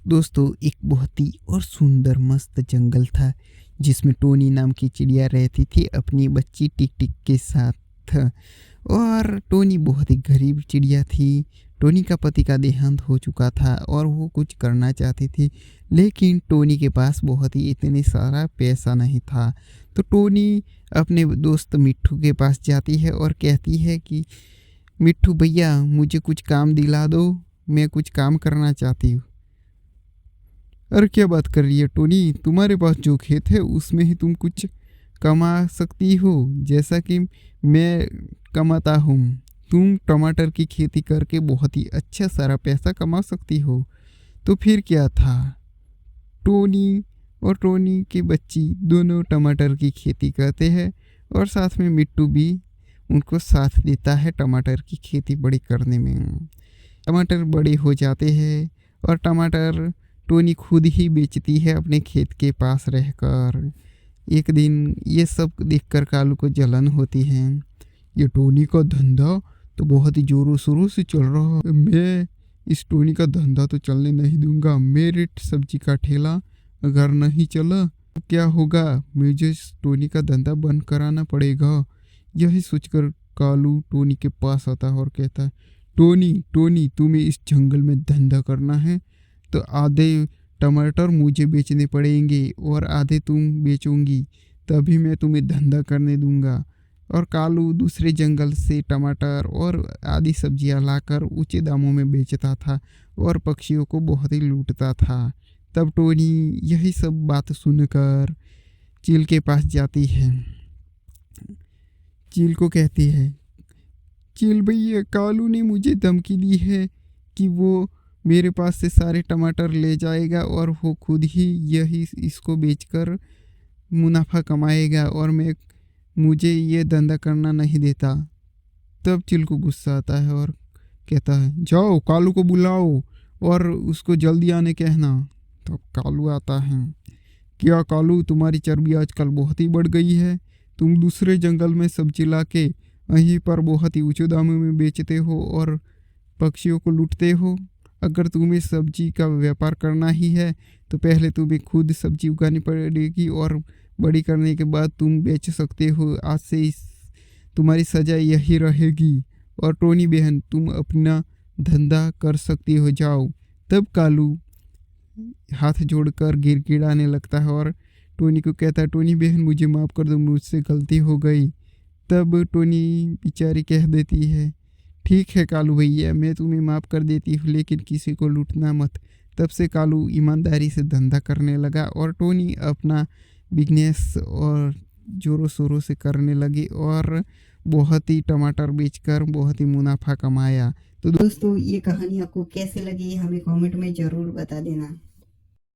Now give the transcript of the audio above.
दोस्तों एक बहुत ही और सुंदर मस्त जंगल था जिसमें टोनी नाम की चिड़िया रहती थी अपनी बच्ची टिक टिक के साथ। और टोनी बहुत ही गरीब चिड़िया थी। टोनी का पति का देहांत हो चुका था और वो कुछ करना चाहती थी, लेकिन टोनी के पास बहुत ही इतने सारा पैसा नहीं था। तो टोनी अपने दोस्त मिट्ठू के पास जाती है और कहती है कि मिट्ठू भैया मुझे कुछ काम दिला दो, मैं कुछ काम करना चाहती हूँ। अरे क्या बात कर रही है टोनी, तुम्हारे पास जो खेत है उसमें ही तुम कुछ कमा सकती हो जैसा कि मैं कमाता हूँ। तुम टमाटर की खेती करके बहुत ही अच्छा सारा पैसा कमा सकती हो। तो फिर क्या था, टोनी और टोनी की बच्ची दोनों टमाटर की खेती करते हैं और साथ में मिट्टू भी उनको साथ देता है टमाटर की खेती बड़ी करने में। टमाटर बड़े हो जाते हैं और टमाटर टोनी खुद ही बेचती है अपने खेत के पास रहकर। एक दिन ये सब देखकर कालू को जलन होती है। ये टोनी का धंधा तो बहुत ही जोरों शोरों से चल रहा है, मैं इस टोनी का धंधा तो चलने नहीं दूंगा। मेरे सब्जी का ठेला अगर नहीं चला तो क्या होगा, मुझे इस टोनी का धंधा बंद कराना पड़ेगा। यही सोचकर कालू टोनी के पास आता है और कहता है, टोनी टोनी तुम्हें इस जंगल में धंधा करना है तो आधे टमाटर मुझे बेचने पड़ेंगे और आधे तुम बेचोगी, तभी मैं तुम्हें धंधा करने दूंगा। और कालू दूसरे जंगल से टमाटर और आदि सब्जियां लाकर ऊंचे दामों में बेचता था और पक्षियों को बहुत ही लूटता था। तब टोनी यही सब बात सुनकर चील के पास जाती है। चील को कहती है, चील भैया कालू ने मुझे धमकी दी है कि वो मेरे पास से सारे टमाटर ले जाएगा और वो खुद ही यही इसको बेचकर मुनाफा कमाएगा और मुझे ये धंधा करना नहीं देता। तब चिल को गुस्सा आता है और कहता है, जाओ कालू को बुलाओ और उसको जल्दी आने कहना। तब कालू आता है, क्या कालू तुम्हारी चर्बी आजकल बहुत ही बढ़ गई है, तुम दूसरे जंगल में सब्जी ला के यहीं पर बहुत ही ऊंचे दामों में बेचते हो और पक्षियों को लूटते हो। अगर तुम्हें सब्जी का व्यापार करना ही है तो पहले तुम्हें खुद सब्जी उगानी पड़ेगी और बड़ी करने के बाद तुम बेच सकते हो। आज से तुम्हारी सजा यही रहेगी और टोनी बहन तुम अपना धंधा कर सकती हो, जाओ। तब कालू हाथ जोड़कर गिड़गिड़ाने लगता है और टोनी को कहता है, टोनी बहन मुझे माफ़ कर दो, मुझसे गलती हो गई। तब टोनी बेचारी कह देती है, ठीक है कालू भैया मैं तुम्हें माफ़ कर देती हूँ, लेकिन किसी को लूटना मत। तब से कालू ईमानदारी से धंधा करने लगा और टोनी अपना बिजनेस और ज़ोरों शोरों से करने लगी और बहुत ही टमाटर बेचकर बहुत ही मुनाफा कमाया। तो दोस्तों ये कहानी आपको कैसे लगी हमें कमेंट में ज़रूर बता देना।